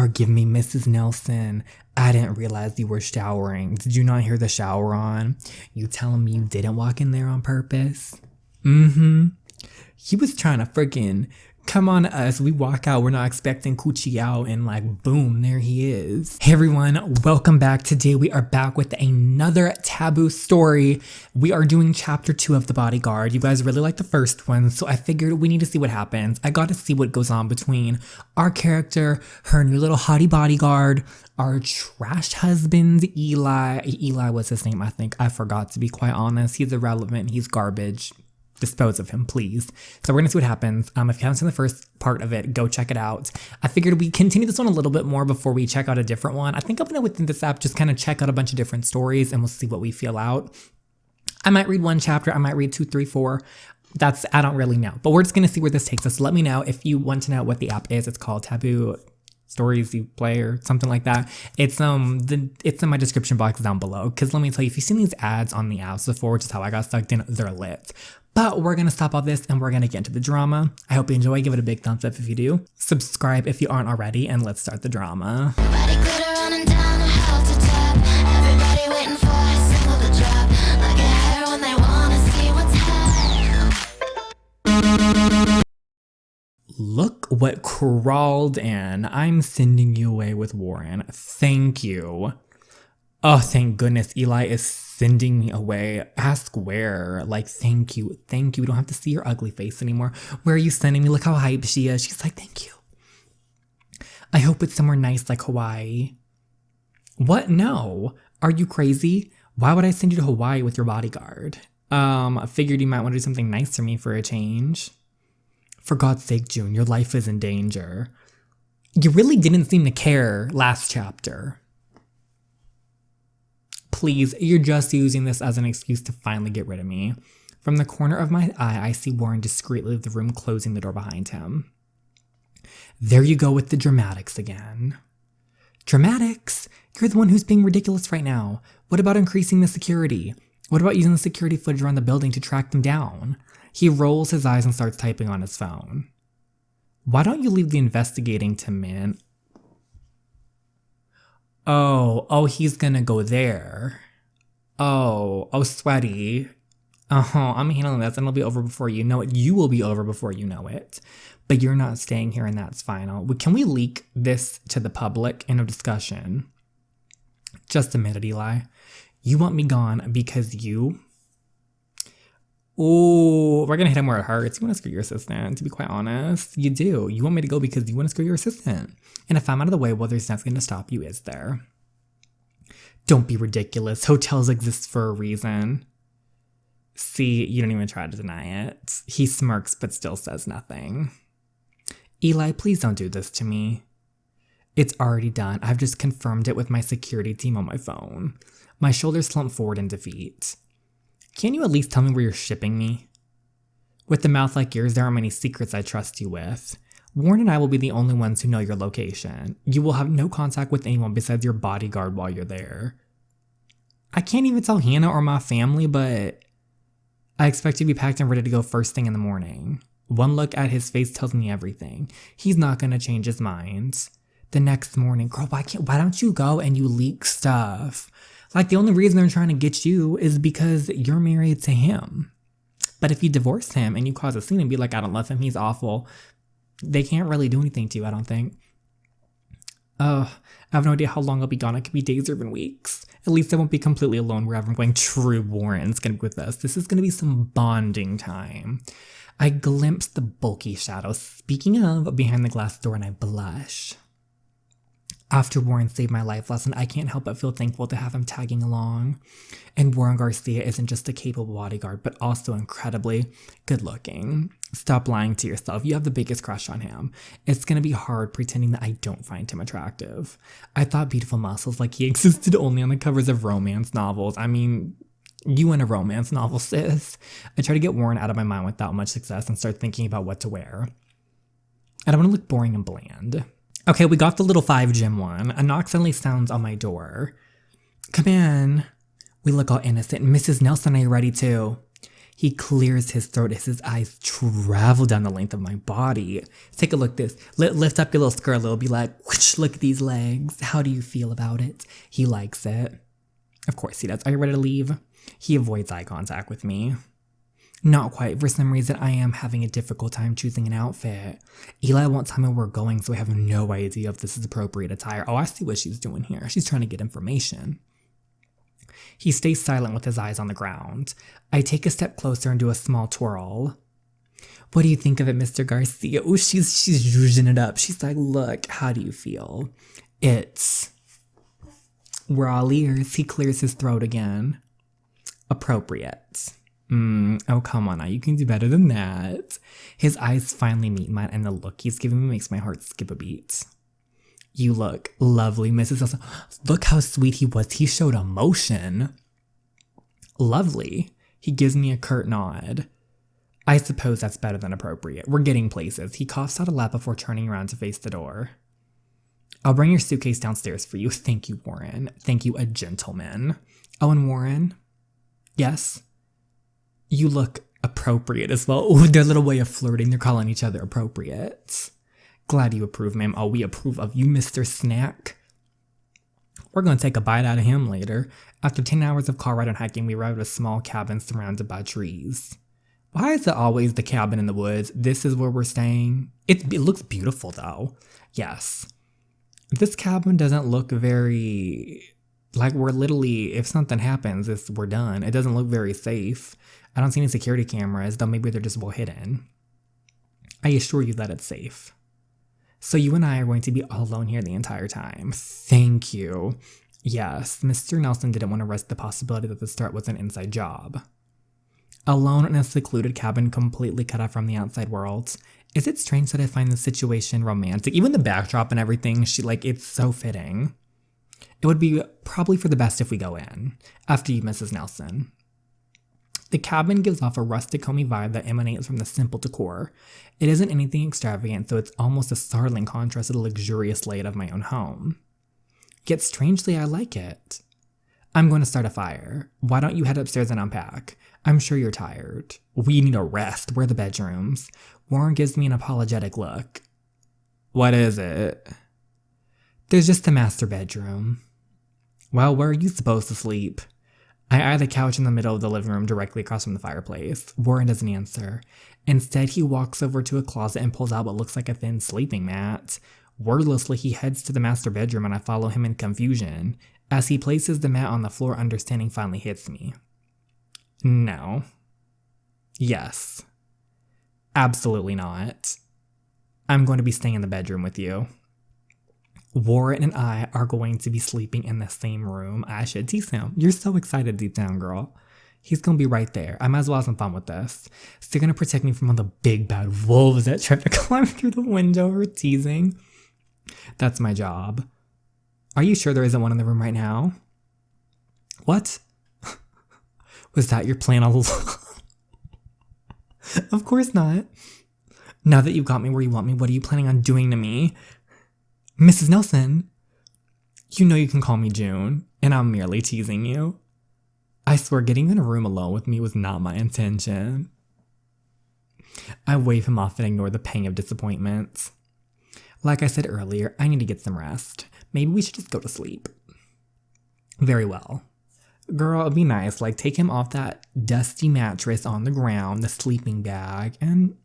Forgive me, Mrs. Nelson. I didn't realize you were showering. Did you not hear the shower on? You telling me you didn't walk in there on purpose? Mm-hmm. He was trying to freaking come on us. We walk out, we're not expecting Coochie out, and like, boom, there he is. Hey everyone, welcome back. Today we are back with another Taboo story. We are doing chapter 2 of The Bodyguard. You guys really like the first one, so I figured we need to see what happens. I got to see what goes on between our character, her new little hottie bodyguard, our trash husband, Eli. Eli was his name, I think. I forgot, to be quite honest. He's irrelevant. He's garbage. Dispose of him, please. So we're gonna see what happens. If you haven't seen the first part of it, go check it out. I figured we continue this one a little bit more before we check out a different one. I think I'm gonna, within this app, just kind of check out a bunch of different stories and we'll see what we feel out. I might read one chapter, I might read 2, 3, 4. I don't really know, but we're just gonna see where this takes us. Let me know if you want to know what the app is. It's called Taboo Stories You Play or something like that. It's in my description box down below, because let me tell you, if you've seen these ads on the apps before, which is how I got sucked in, they're lit. But we're gonna stop all this and we're gonna get into the drama. I hope you enjoy. Give it a big thumbs up if you do. Subscribe if you aren't already, and let's start the drama. Look what crawled in. I'm sending you away with Warren. Thank you. Oh, thank goodness Eli is sending me away. Ask where. Like, thank you. Thank you. We don't have to see your ugly face anymore. Where are you sending me? Look how hype she is. She's like, thank you. I hope it's somewhere nice like Hawaii. What? No. Are you crazy? Why would I send you to Hawaii with your bodyguard? I figured you might want to do something nice for me for a change. For God's sake, June, your life is in danger. You really didn't seem to care last chapter. Please, you're just using this as an excuse to finally get rid of me. From the corner of my eye, I see Warren discreetly leave the room, closing the door behind him. There you go with the dramatics again. Dramatics? You're the one who's being ridiculous right now. What about increasing the security? What about using the security footage around the building to track them down? He rolls his eyes and starts typing on his phone. Why don't you leave the investigating to Min? Oh, he's gonna go there. Oh, sweaty. I'm handling this and it'll be over before you know it. You will be over before you know it. But you're not staying here and that's final. Can we leak this to the public in a discussion? Just a minute, Eli. You want me gone because you... Oh, we're gonna hit him where it hurts. You want to screw your assistant, to be quite honest. You do. You want me to go because you want to screw your assistant. And if I'm out of the way, well, there's nothing to stop you, is there? Don't be ridiculous. Hotels exist for a reason. See, you don't even try to deny it. He smirks but still says nothing. Eli, please don't do this to me. It's already done. I've just confirmed it with my security team on my phone. My shoulders slump forward in defeat. Can you at least tell me where you're shipping me? With a mouth like yours, there are many secrets I trust you with. Warren and I will be the only ones who know your location. You will have no contact with anyone besides your bodyguard while you're there. I can't even tell Hannah or my family, but I expect you to be packed and ready to go first thing in the morning. One look at his face tells me everything. He's not gonna change his mind. The next morning, girl, why don't you go and you leak stuff? Like, the only reason they're trying to get you is because you're married to him. But if you divorce him and you cause a scene and be like, I don't love him, he's awful, they can't really do anything to you, I don't think. I have no idea how long I'll be gone. It could be days or even weeks. At least I won't be completely alone wherever I'm going. True, Warren's gonna be with us. This is gonna be some bonding time. I glimpse the bulky shadow, speaking of, behind the glass door, and I blush. After Warren saved my life lesson, I can't help but feel thankful to have him tagging along. And Warren Garcia isn't just a capable bodyguard, but also incredibly good looking. Stop lying to yourself. You have the biggest crush on him. It's gonna be hard pretending that I don't find him attractive. I thought beautiful muscles like he existed only on the covers of romance novels. I mean, you in a romance novel, sis. I try to get Warren out of my mind without much success and start thinking about what to wear. I don't want to look boring and bland. Okay, we got the little 5 gym one. A knock suddenly sounds on my door. Come in. We look all innocent. Mrs. Nelson, are you ready too? He clears his throat as his eyes travel down the length of my body. Take a look at this. Lift up your little skirt a little. Be like, whoosh, look at these legs. How do you feel about it? He likes it. Of course he does. Are you ready to leave? He avoids eye contact with me. Not quite. For some reason, I am having a difficult time choosing an outfit. Eli won't tell me where we're going, so I have no idea if this is appropriate attire. Oh, I see what she's doing here. She's trying to get information. He stays silent with his eyes on the ground. I take a step closer and do a small twirl. What do you think of it, Mr. Garcia? Oh, she's zhuzhing it up. She's like, look, how do you feel? We're all ears. He clears his throat again. Appropriate. Oh, come on now. You can do better than that. His eyes finally meet mine, and the look he's giving me makes my heart skip a beat. You look lovely, Mrs. Nelson. Look how sweet he was. He showed emotion. Lovely. He gives me a curt nod. I suppose that's better than appropriate. We're getting places. He coughs out a laugh before turning around to face the door. I'll bring your suitcase downstairs for you. Thank you, Warren. Thank you, a gentleman. Oh, and Warren? Yes? You look appropriate as well. Oh, their little way of flirting. They're calling each other appropriate. Glad you approve, ma'am. Oh, we approve of you, Mr. Snack. We're going to take a bite out of him later. After 10 hours of car ride and hiking, we arrived at a small cabin surrounded by trees. Why is it always the cabin in the woods? This is where we're staying. It looks beautiful, though. Yes. This cabin doesn't look very... Like, we're literally, if something happens, we're done. It doesn't look very safe. I don't see any security cameras, though maybe they're just well hidden. I assure you that it's safe. So you and I are going to be all alone here the entire time. Thank you. Yes, Mr. Nelson didn't want to risk the possibility that the start was an inside job. Alone in a secluded cabin completely cut off from the outside world. Is it strange that I find this situation romantic? Even the backdrop and everything, it's so fitting. It would be probably for the best if we go in. After you, Mrs. Nelson. The cabin gives off a rustic, homey vibe that emanates from the simple decor. It isn't anything extravagant, so it's almost a startling contrast to the luxurious layout of my own home. Yet strangely, I like it. I'm going to start a fire. Why don't you head upstairs and unpack? I'm sure you're tired. We need a rest. Where are the bedrooms? Warren gives me an apologetic look. What is it? There's just the master bedroom. Well, where are you supposed to sleep? I eye the couch in the middle of the living room directly across from the fireplace. Warren doesn't answer. Instead, he walks over to a closet and pulls out what looks like a thin sleeping mat. Wordlessly, he heads to the master bedroom and I follow him in confusion. As he places the mat on the floor, understanding finally hits me. No. Yes. Absolutely not. I'm going to be staying in the bedroom with you. Warren and I are going to be sleeping in the same room. I should tease him. You're so excited deep down, girl. He's going to be right there. I might as well have some fun with this. So you're going to protect me from all the big bad wolves that try to climb through the window or teasing. That's my job. Are you sure there isn't one in the room right now? What? Was that your plan all along? Of course not. Now that you got me where you want me, what are you planning on doing to me? Mrs. Nelson, you know you can call me June, and I'm merely teasing you. I swear getting in a room alone with me was not my intention. I wave him off and ignore the pang of disappointment. Like I said earlier, I need to get some rest. Maybe we should just go to sleep. Very well. Girl, it'd be nice. Take him off that dusty mattress on the ground, the sleeping bag, and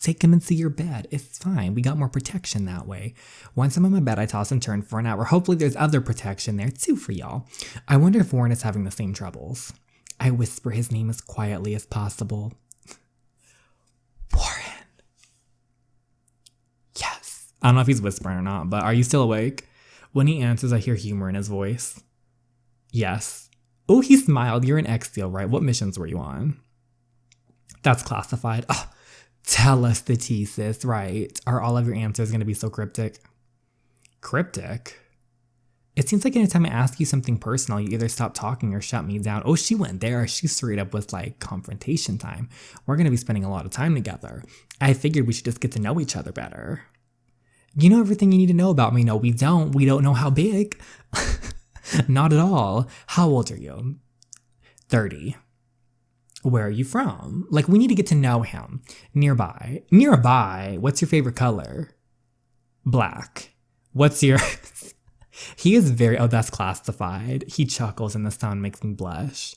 take him into your bed. It's fine. We got more protection that way. Once I'm on my bed, I toss and turn for an hour. Hopefully there's other protection there too for y'all. I wonder if Warren is having the same troubles. I whisper his name as quietly as possible. Warren. Yes. I don't know if he's whispering or not, but are you still awake? When he answers, I hear humor in his voice. Yes. Oh, he smiled. You're an ex-deal, right? What missions were you on? That's classified. Oh, tell us the tea, sis, right? Are all of your answers going to be so cryptic? Cryptic? It seems like anytime I ask you something personal, you either stop talking or shut me down. Oh, she went there. She straight up was confrontation time. We're going to be spending a lot of time together. I figured we should just get to know each other better. You know everything you need to know about me. No, we don't. We don't know how big. Not at all. How old are you? 30. Where are you from? Like, we need to get to know him. Nearby. Nearby? What's your favorite color? Black. What's your... He is very... Oh, that's classified. He chuckles and the sound makes me blush.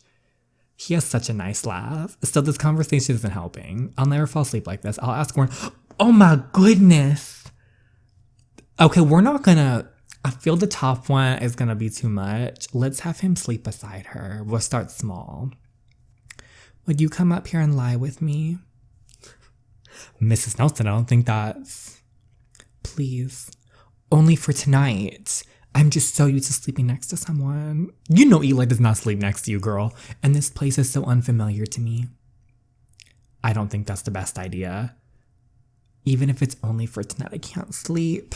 He has such a nice laugh. Still, this conversation isn't helping. I'll never fall asleep like this. I'll ask Warren... Oh my goodness! Okay, we're not gonna... I feel the top one is gonna be too much. Let's have him sleep beside her. We'll start small. Would you come up here and lie with me? Mrs. Nelson, I don't think that's... Please. Only for tonight. I'm just so used to sleeping next to someone. You know Eli does not sleep next to you, girl. And this place is so unfamiliar to me. I don't think that's the best idea. Even if it's only for tonight, I can't sleep.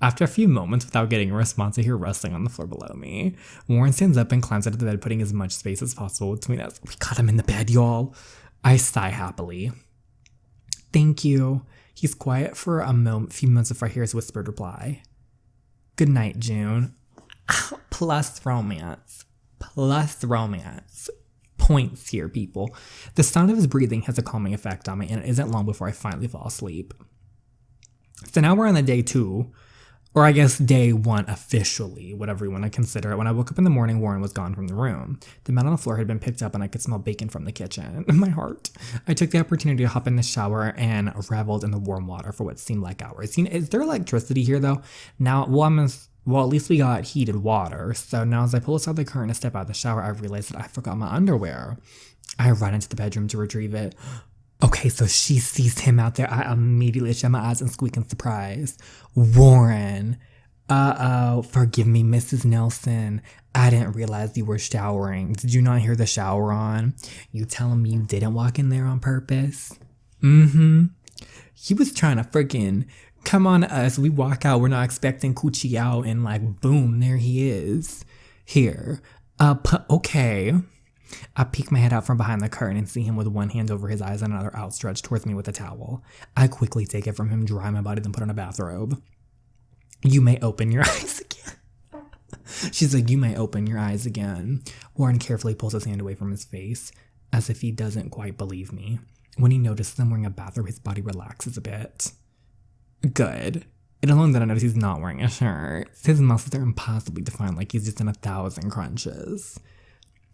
After a few moments without getting a response, I hear rustling on the floor below me. Warren stands up and climbs out of the bed, putting as much space as possible between us. We got him in the bed, y'all. I sigh happily. Thank you. He's quiet for a few moments before I hear his whispered reply. Good night, June. Plus romance. Plus romance. Points here, people. The sound of his breathing has a calming effect on me, and it isn't long before I finally fall asleep. So now we're on the day 2. Or I guess day 1 officially, whatever you want to consider it. When I woke up in the morning, Warren was gone from the room. The mat on the floor had been picked up and I could smell bacon from the kitchen. My heart. I took the opportunity to hop in the shower and reveled in the warm water for what seemed like hours. You know, is there electricity here though? Now, at least we got heated water. So now as I pull aside the curtain to step out of the shower, I realized that I forgot my underwear. I run into the bedroom to retrieve it. Okay, so she sees him out there. I immediately shut my eyes and squeak in surprise. Warren. Uh-oh. Forgive me, Mrs. Nelson. I didn't realize you were showering. Did you not hear the shower on? You telling me you didn't walk in there on purpose? Mm-hmm. He was trying to freaking come on us. We walk out. We're not expecting Coochie out and like, boom, there he is. Here. Okay. I peek my head out from behind the curtain and see him with one hand over his eyes and another outstretched towards me with a towel. I quickly take it from him, dry my body, then put on a bathrobe. You may open your eyes again. She's like, you may open your eyes again. Warren carefully pulls his hand away from his face, as if he doesn't quite believe me. When he notices I'm wearing a bathrobe, his body relaxes a bit. Good. It alone that I notice he's not wearing a shirt. His muscles are impossibly defined, like he's just in 1,000 crunches.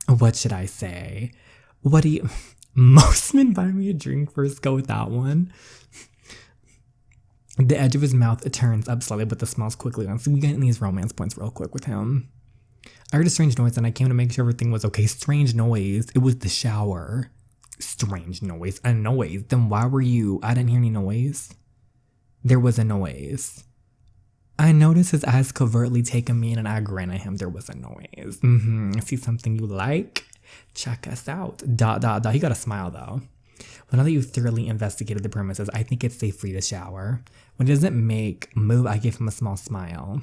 What should I say? What do you... Most men buy me a drink first, go with that one. The edge of his mouth turns up slightly, but the smile's quickly on. So we get in these romance points real quick with him. I heard a strange noise and I came to make sure everything was okay. Strange noise. It was the shower. Strange noise. A noise. Then why were you... I didn't hear any noise. There was a noise. I noticed his eyes covertly taking me in and I grin at him. There was a noise. See something you like? Check us out. ... He got a smile though. Well, now that you've thoroughly investigated the premises, I think it's safe for you to shower. When he doesn't move, I give him a small smile.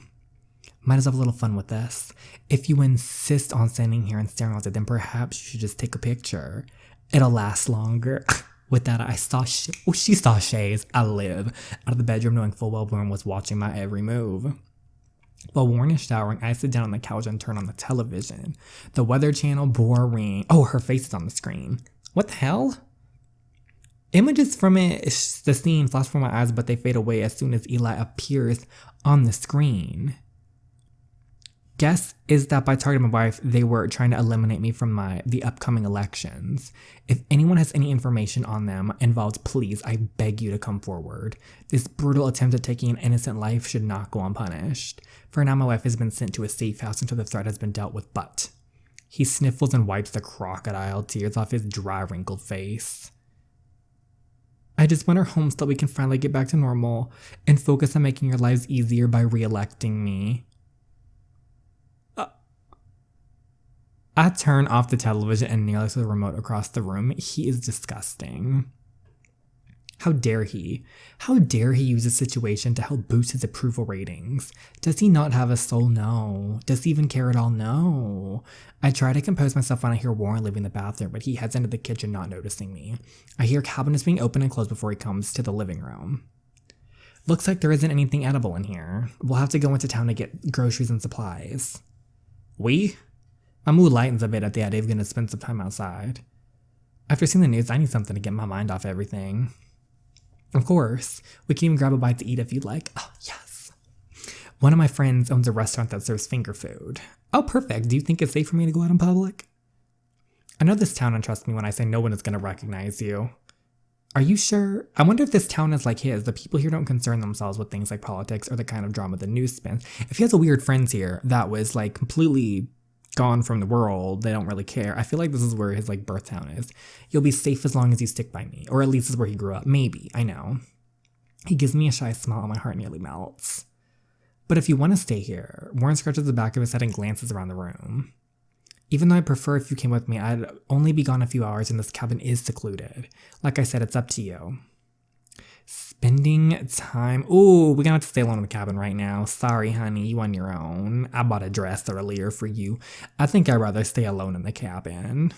Might as well have a little fun with this. If you insist on standing here and staring at it, then perhaps you should just take a picture. It'll last longer. With that, I saw she saw shades. I live out of the bedroom knowing full well Warren was watching my every move. While Warren is showering, I sit down on the couch and turn on the television. The Weather Channel, boring. Oh, her face is on the screen. What the hell? Images from the scene flash before my eyes, but they fade away as soon as Eli appears on the screen. Guess is that by targeting my wife, they were trying to eliminate me from the upcoming elections. If anyone has any information on them involved, please, I beg you to come forward. This brutal attempt at taking an innocent life should not go unpunished. For now, my wife has been sent to a safe house until the threat has been dealt with, but... He sniffles and wipes the crocodile tears off his dry, wrinkled face. I just want her home so that we can finally get back to normal and focus on making your lives easier by re-electing me. I turn off the television and nail it to the remote across the room. He is disgusting. How dare he? How dare he use a situation to help boost his approval ratings? Does he not have a soul? No. Does he even care at all? No. I try to compose myself when I hear Warren leaving the bathroom, but he heads into the kitchen not noticing me. I hear cabinets being opened and closed before he comes to the living room. Looks like there isn't anything edible in here. We'll have to go into town to get groceries and supplies. We? My mood lightens a bit at the idea of going to spend some time outside. After seeing the news, I need something to get my mind off everything. Of course, we can even grab a bite to eat if you'd like. Oh, yes. One of my friends owns a restaurant that serves finger food. Oh, perfect. Do you think it's safe for me to go out in public? I know this town, and trust me when I say no one is going to recognize you. Are you sure? I wonder if this town is like his. The people here don't concern themselves with things like politics or the kind of drama the news spins. If he has a weird friends here that was like completely gone from the world, they don't really care. I feel like this is where his like birth town is. You'll be safe as long as you stick by me, or at least is where he grew up. Maybe, I know. He gives me a shy smile and my heart nearly melts. But if you want to stay here, Warren scratches the back of his head and glances around the room. Even though I'd prefer if you came with me, I'd only be gone a few hours and this cabin is secluded. Like I said, it's up to you. Spending time. Ooh, we're gonna have to stay alone in the cabin right now. Sorry, honey, you on your own. I bought a dress earlier for you. I think I'd rather stay alone in the cabin.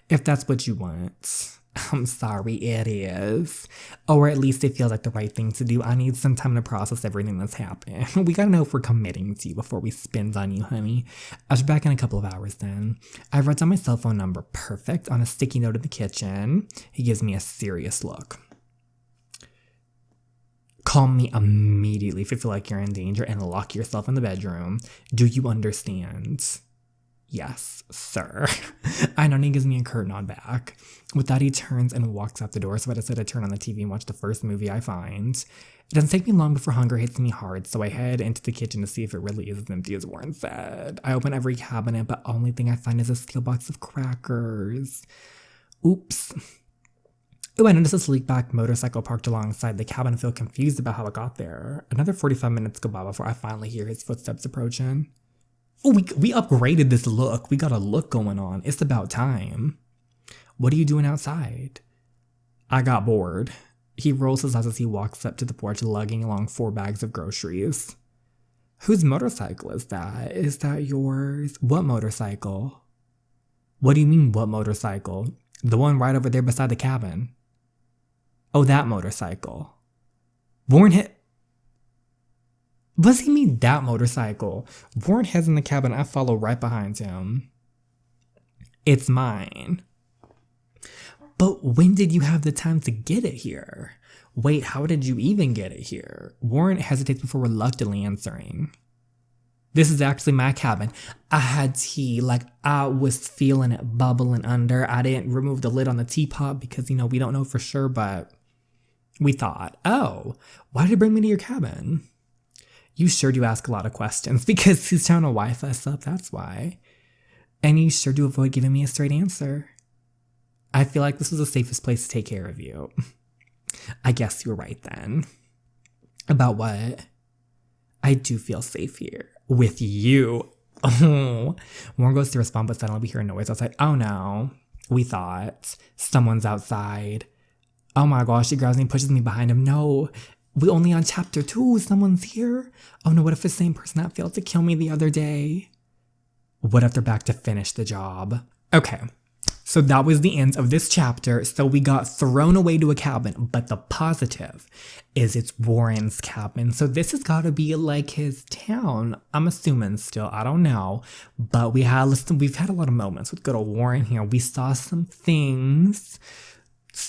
If that's what you want. I'm sorry, it is. Or at least it feels like the right thing to do. I need some time to process everything that's happened. We gotta know if we're committing to you before we spend on you, honey. I'll be back in a couple of hours then. I wrote down my cell phone number, perfect, on a sticky note in the kitchen. He gives me a serious look. Call me immediately if you feel like you're in danger and lock yourself in the bedroom. Do you understand? Yes, sir. I know, and he gives me a curt nod back. With that, he turns and walks out the door, so I decided to turn on the TV and watch the first movie I find. It doesn't take me long before hunger hits me hard, so I head into the kitchen to see if it really is as empty as Warren said. I open every cabinet, but only thing I find is a steel box of crackers. Oops. Ooh, I notice a sleek-back motorcycle parked alongside the cabin and feel confused about how it got there. Another 45 minutes go by before I finally hear his footsteps approaching. Oh, we upgraded this look. We got a look going on. It's about time. What are you doing outside? I got bored. He rolls his eyes as he walks up to the porch, lugging along 4 bags of groceries. Whose motorcycle is that? Is that yours? What motorcycle? What do you mean, what motorcycle? The one right over there beside the cabin. Oh, that motorcycle. Warren hit... What does he mean, that motorcycle? Warren heads in the cabin. I follow right behind him. It's mine. But when did you have the time to get it here? Wait, how did you even get it here? Warren hesitates before reluctantly answering. This is actually my cabin. I had tea, like I was feeling it bubbling under. I didn't remove the lid on the teapot because, you know, we don't know for sure, but we thought, oh, why did you bring me to your cabin? You sure do ask a lot of questions because he's trying to wife us up, that's why. And you sure do avoid giving me a straight answer. I feel like this was the safest place to take care of you. I guess you're right then. About what? I do feel safe here. With you. Oh. Warren goes to respond, but suddenly we hear a noise outside. Oh no. We thought. Someone's outside. Oh my gosh, he grabs me and pushes me behind him. No. We only on chapter 2. Someone's here. Oh no, what if the same person that failed to kill me the other day? What if they're back to finish the job? Okay. So that was the end of this chapter. So we got thrown away to a cabin, but the positive is it's Warren's cabin. So this has got to be like his town. I'm assuming still, I don't know. But we've had a lot of moments with good old Warren here. We saw some things,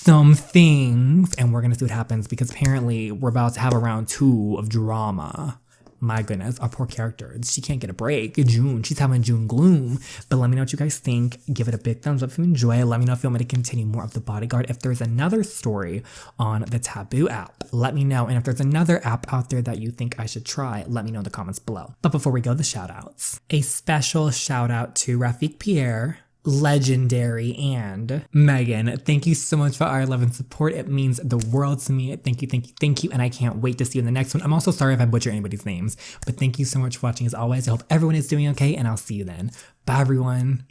and we're going to see what happens because apparently we're about to have a round 2 of drama. My goodness, our poor character. She can't get a break. June, she's having June gloom. But let me know what you guys think. Give it a big thumbs up if you enjoy it. Let me know if you want me to continue more of The Bodyguard. If there's another story on the Taboo app, let me know. And if there's another app out there that you think I should try, let me know in the comments below. But before we go, the shout outs. A special shout out to Rafik Pierre, Legendary, and Megan. Thank you so much for our love and support. It means the world to me. Thank you, and I can't wait to see you in the next one. I'm also sorry if I butcher anybody's names, but thank you so much for watching as always. I hope everyone is doing okay, and I'll see you then. Bye, everyone.